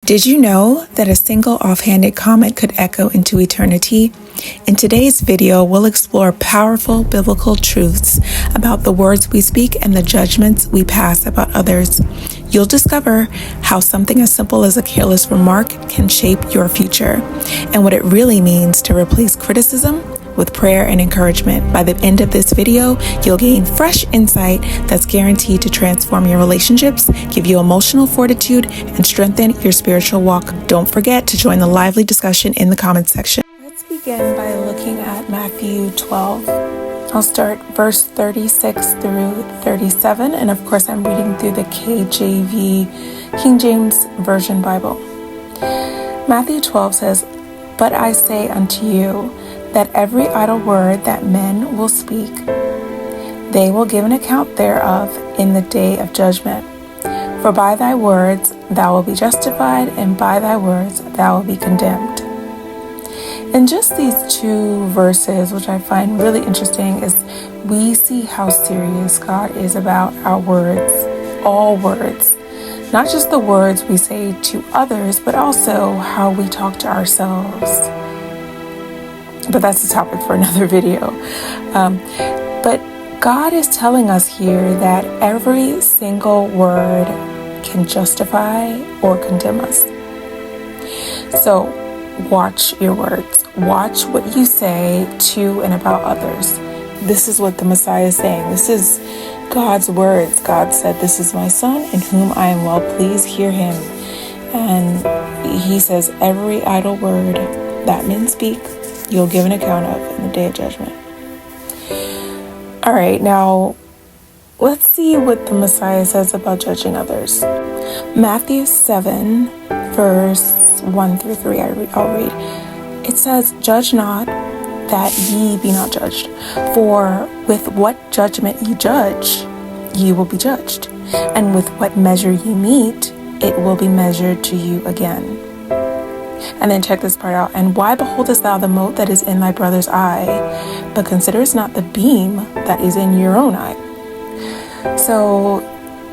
Did you know that a single offhanded comment could echo into eternity? In today's video, we'll explore powerful biblical truths about the words we speak and the judgments we pass about others. You'll discover how something as simple as a careless remark can shape your future, and what it really means to replace criticism with prayer and encouragement. By the end of this video, you'll gain fresh insight that's guaranteed to transform your relationships, give you emotional fortitude, and strengthen your spiritual walk. Don't forget to join the lively discussion in the comments section. Let's begin by looking at Matthew 12. I'll start verse 36 through 37, and of course I'm reading through the KJV, King James Version Bible. Matthew 12 says, "But I say unto you, that every idle word that men will speak, they will give an account thereof in the day of judgment. For by thy words thou wilt be justified, and by thy words thou wilt be condemned." In just these two verses, which I find really interesting, is we see how serious God is about our words, all words. Not just the words we say to others, but also how we talk to ourselves. But that's a topic for another video. But God is telling us here that every single word can justify or condemn us. So watch your words. Watch what you say to and about others. This is what the Messiah is saying. This is God's words. God said, "This is my son in whom I am well pleased. Hear him." And he says, every idle word that men speak, you'll give an account of in the day of judgment. All right, now let's see what the Messiah says about judging others. Matthew 7, verse 1 through 3, I'll read. It says, "Judge not, that ye be not judged. For with what judgment ye judge, ye will be judged. And with what measure ye meet, it will be measured to you again." And then check this part out. "And why beholdest thou the mote that is in thy brother's eye, but considerest not the beam that is in your own eye?" So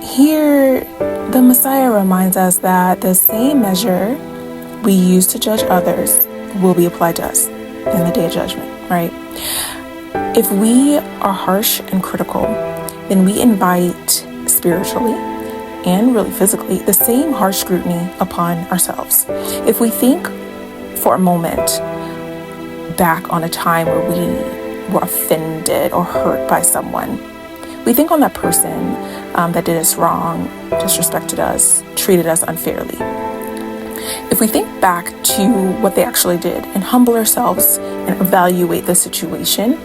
here the Messiah reminds us that the same measure we use to judge others will be applied to us in the day of judgment, right? If we are harsh and critical, then we invite spiritually and really physically the same harsh scrutiny upon ourselves. If we think for a moment back on a time where we were offended or hurt by someone, we think on that person that did us wrong, disrespected us, treated us unfairly. If we think back to what they actually did and humble ourselves and evaluate the situation,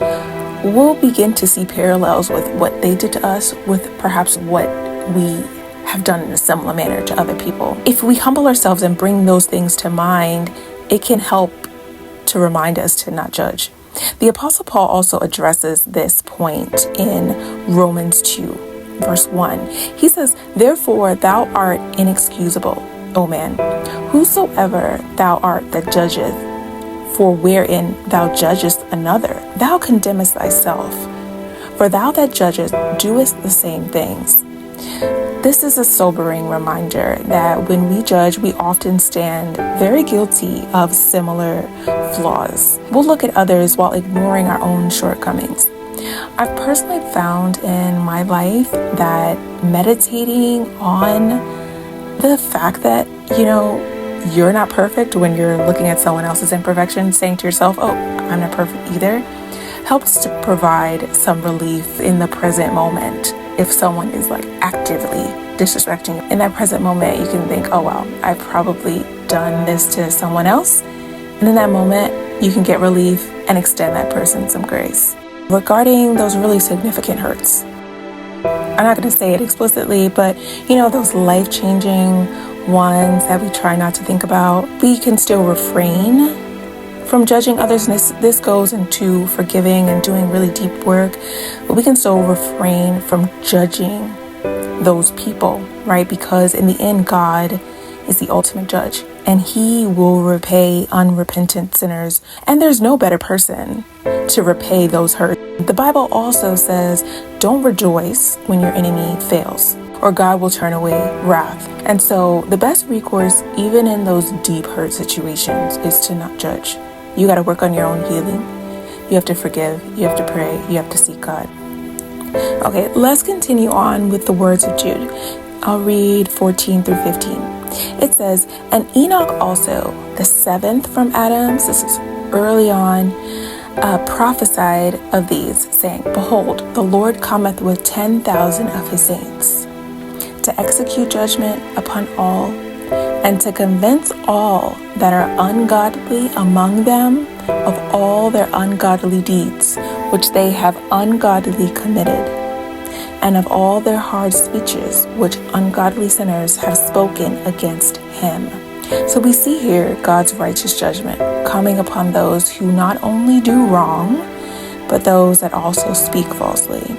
we'll begin to see parallels with what they did to us with perhaps what we have done in a similar manner to other people. If we humble ourselves and bring those things to mind, it can help to remind us to not judge. The Apostle Paul also addresses this point in Romans 2, verse 1. He says, "Therefore thou art inexcusable, O man, whosoever thou art that judgeth, for wherein thou judgest another, thou condemnest thyself. For thou that judgest doest the same things." This is a sobering reminder that when we judge, we often stand very guilty of similar flaws. We'll look at others while ignoring our own shortcomings. I've personally found in my life that meditating on the fact that, you're not perfect when you're looking at someone else's imperfection, saying to yourself, "Oh, I'm not perfect either," helps to provide some relief in the present moment. If someone is actively disrespecting you in that present moment, you can think, "Oh wow, I've probably done this to someone else." And in that moment, you can get relief and extend that person some grace. Regarding those really significant hurts, I'm not going to say it explicitly, but those life-changing ones that we try not to think about, we can still refrain from judging others. And this goes into forgiving and doing really deep work, but we can still refrain from judging those people, right? Because in the end, God is the ultimate judge, and he will repay unrepentant sinners. And there's no better person to repay those hurts. The Bible also says, "Don't rejoice when your enemy fails." or God will turn away wrath. And so the best recourse, even in those deep hurt situations, is to not judge. You got to work on your own healing. You have to forgive. You have to pray. You have to seek God. Okay, let's continue on with the words of Jude. I'll read 14 through 15. It says, "And Enoch also, the seventh from Adam," this is early on, prophesied of these, saying, "Behold, the Lord cometh with 10,000 of his saints, to execute judgment upon all, and to convince all that are ungodly among them of all their ungodly deeds, which they have ungodly committed, and of all their hard speeches, which ungodly sinners have spoken against him." So we see here God's righteous judgment coming upon those who not only do wrong, but those that also speak falsely.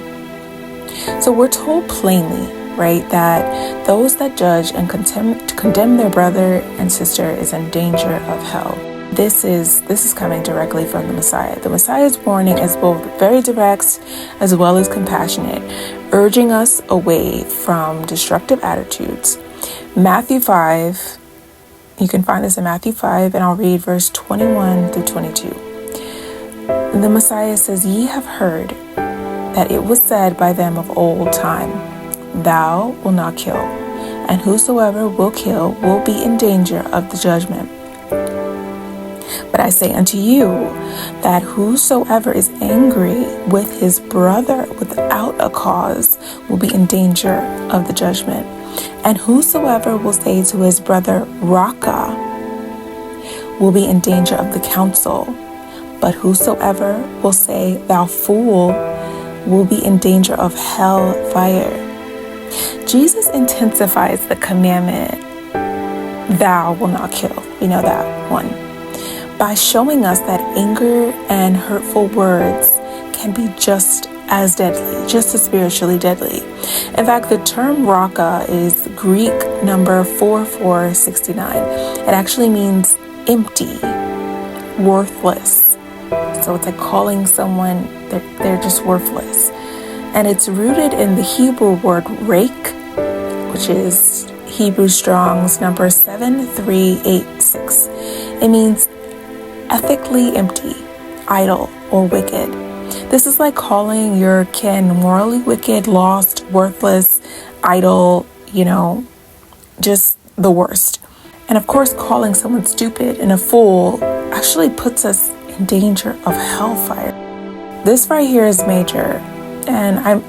So we're told plainly, right, that those that judge and condemn their brother and sister is in danger of hell. This is coming directly from the Messiah. The Messiah's warning is both very direct as well as compassionate, urging us away from destructive attitudes. Matthew 5, you can find this in Matthew 5, and I'll read verse 21 through 22. The Messiah says, "Ye have heard that it was said by them of old time, Thou wilt not kill, and whosoever will kill will be in danger of the judgment. But I say unto you, that whosoever is angry with his brother without a cause will be in danger of the judgment. And whosoever will say to his brother, Rafa, will be in danger of the council. But whosoever will say, Thou fool, will be in danger of hell fire." Jesus intensifies the commandment, "Thou will not kill." We know that one. By showing us that anger and hurtful words can be just as deadly, just as spiritually deadly. In fact, the term Rafa is Greek number 4469. It actually means empty, worthless. So it's like calling someone, they're just worthless. And it's rooted in the Hebrew word rake, which is Hebrew Strong's number 7386. It means ethically empty, idle, or wicked. This is like calling your kin morally wicked, lost, worthless, idle, just the worst. And of course, calling someone stupid and a fool actually puts us in danger of hellfire. This right here is major. And I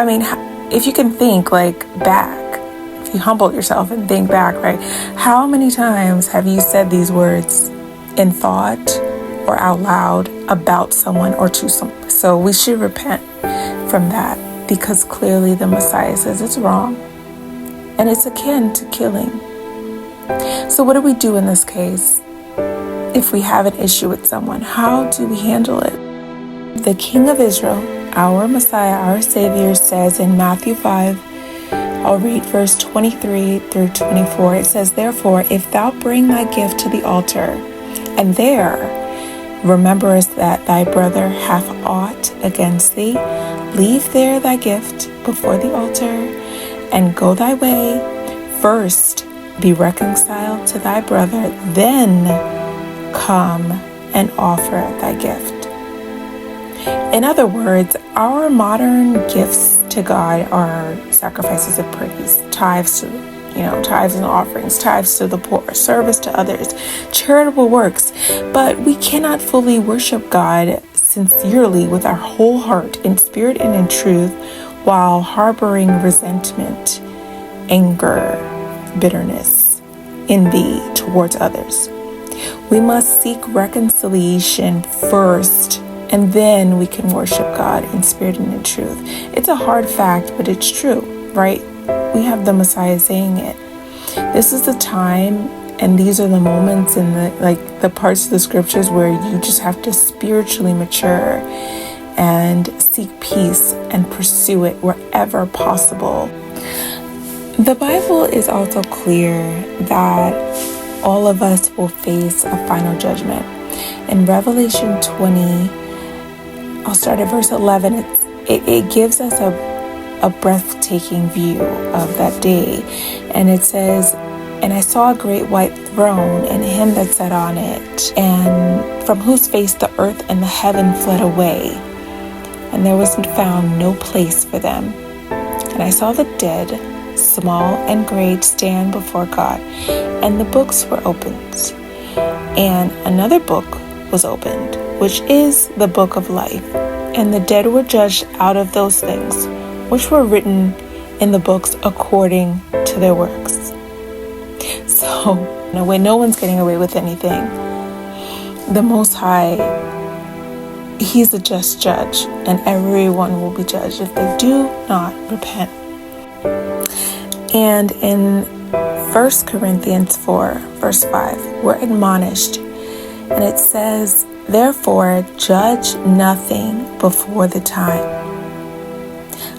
mean, if you can think back, if you humble yourself and think back, right? How many times have you said these words in thought or out loud about someone or to someone? So we should repent from that, because clearly the Messiah says it's wrong and it's akin to killing. So what do we do in this case? If we have an issue with someone, how do we handle it? The King of Israel, our Messiah, our Savior, says in Matthew 5, I'll read verse 23 through 24. It says, "Therefore, if thou bring thy gift to the altar, and there rememberest that thy brother hath aught against thee, leave there thy gift before the altar, and go thy way. First be reconciled to thy brother, then come and offer thy gift." In other words, our modern gifts to God are sacrifices of praise, tithes and offerings, tithes to the poor, service to others, charitable works. But we cannot fully worship God sincerely with our whole heart, in spirit and in truth, while harboring resentment, anger, bitterness, envy towards others. We must seek reconciliation first, and then we can worship God in spirit and in truth. It's a hard fact, but it's true, right? We have the Messiah saying it. This is the time, and these are the moments in the parts of the scriptures where you just have to spiritually mature and seek peace and pursue it wherever possible. The Bible is also clear that all of us will face a final judgment. In Revelation 20, I'll start at verse 11. It gives us a breathtaking view of that day. And it says, "And I saw a great white throne and him that sat on it, and from whose face the earth and the heaven fled away, and there was found no place for them. And I saw the dead, small and great, stand before God, and the books were opened. And another book was opened, which is the book of life. And the dead were judged out of those things which were written in the books according to their works." So, when no one's getting away with anything, the Most High, He's a just judge, and everyone will be judged if they do not repent. And in 1 Corinthians 4, verse 5, we're admonished, and it says, "Therefore judge nothing before the time,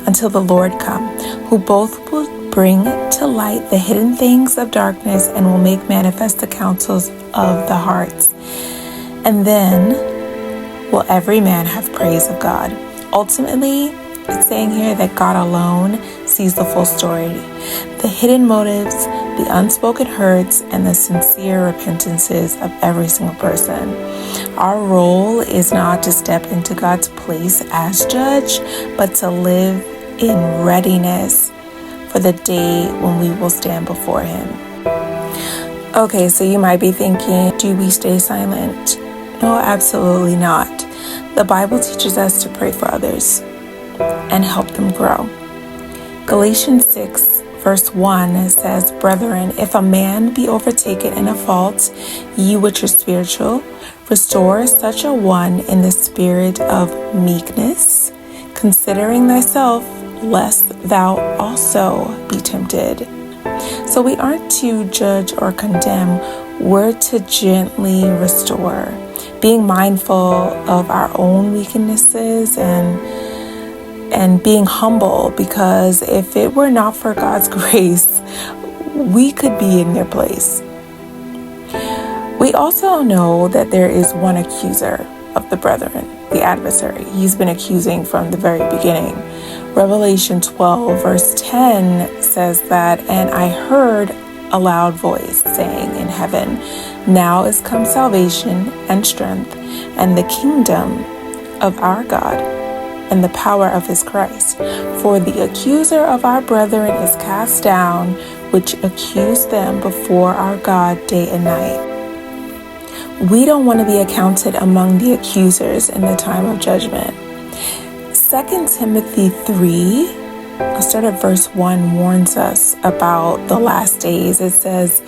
until the Lord come, who both will bring to light the hidden things of darkness and will make manifest the counsels of the hearts. And then will every man have praise of God." Ultimately, it's saying here that God alone sees the full story, the hidden motives, the unspoken hurts, and the sincere repentances of every single person. Our role is not to step into God's place as judge, but to live in readiness for the day when we will stand before Him. Okay, so you might be thinking, do we stay silent? No, absolutely not. The Bible teaches us to pray for others and help them grow. Galatians 6, verse 1 says, "Brethren, if a man be overtaken in a fault, ye which are spiritual, restore such a one in the spirit of meekness, considering thyself, lest thou also be tempted." So we aren't to judge or condemn, we're to gently restore, being mindful of our own weaknesses and being humble, because if it were not for God's grace, we could be in their place. We also know that there is one accuser of the brethren, the adversary. He's been accusing from the very beginning. Revelation 12, verse 10 says that, "And I heard a loud voice saying in heaven, Now is come salvation and strength and the kingdom of our God and the power of His Christ. For the accuser of our brethren is cast down, which accused them before our God day and night." We don't want to be accounted among the accusers in the time of judgment. 2 Timothy 3, I'll start at verse 1, warns us about the last days. It says,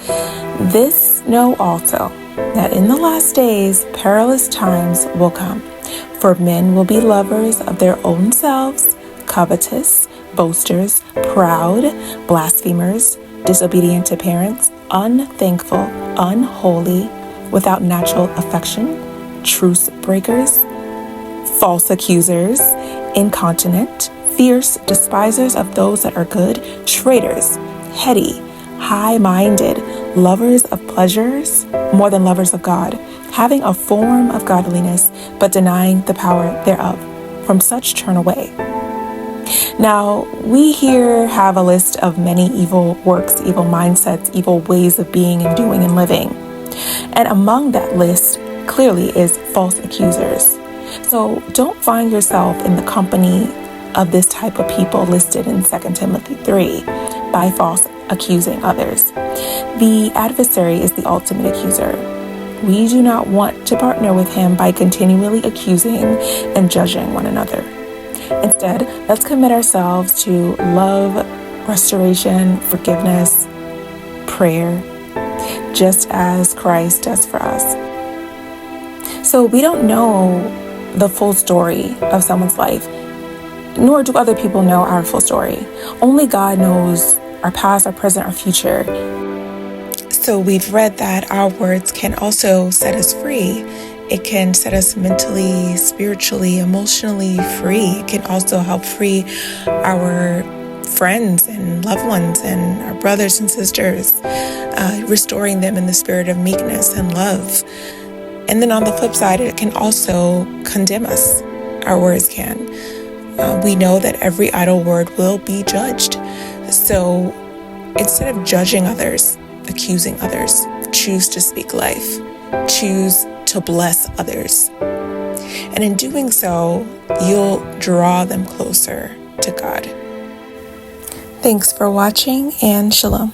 "This know also, that in the last days perilous times will come. For men will be lovers of their own selves, covetous, boasters, proud, blasphemers, disobedient to parents, unthankful, unholy, without natural affection, truce breakers, false accusers, incontinent, fierce, despisers of those that are good, traitors, heady, high-minded, lovers of pleasures more than lovers of God, having a form of godliness, but denying the power thereof. From such turn away." Now, we here have a list of many evil works, evil mindsets, evil ways of being and doing and living. And among that list, clearly, is false accusers. So don't find yourself in the company of this type of people listed in 2 Timothy 3 by false accusing others. The adversary is the ultimate accuser. We do not want to partner with him by continually accusing and judging one another. Instead, let's commit ourselves to love, restoration, forgiveness, prayer, just as Christ does for us. So we don't know the full story of someone's life, nor do other people know our full story. Only God knows our past, our present, our future. So we've read that our words can also set us free. It can set us mentally, spiritually, emotionally free. It can also help free our friends and loved ones and our brothers and sisters, restoring them in the spirit of meekness and love. And then on the flip side, it can also condemn us. Our words can. We know that every idle word will be judged. So instead of judging others, accusing others, choose to speak life. Choose to bless others. And in doing so, you'll draw them closer to God. Thanks for watching, and shalom.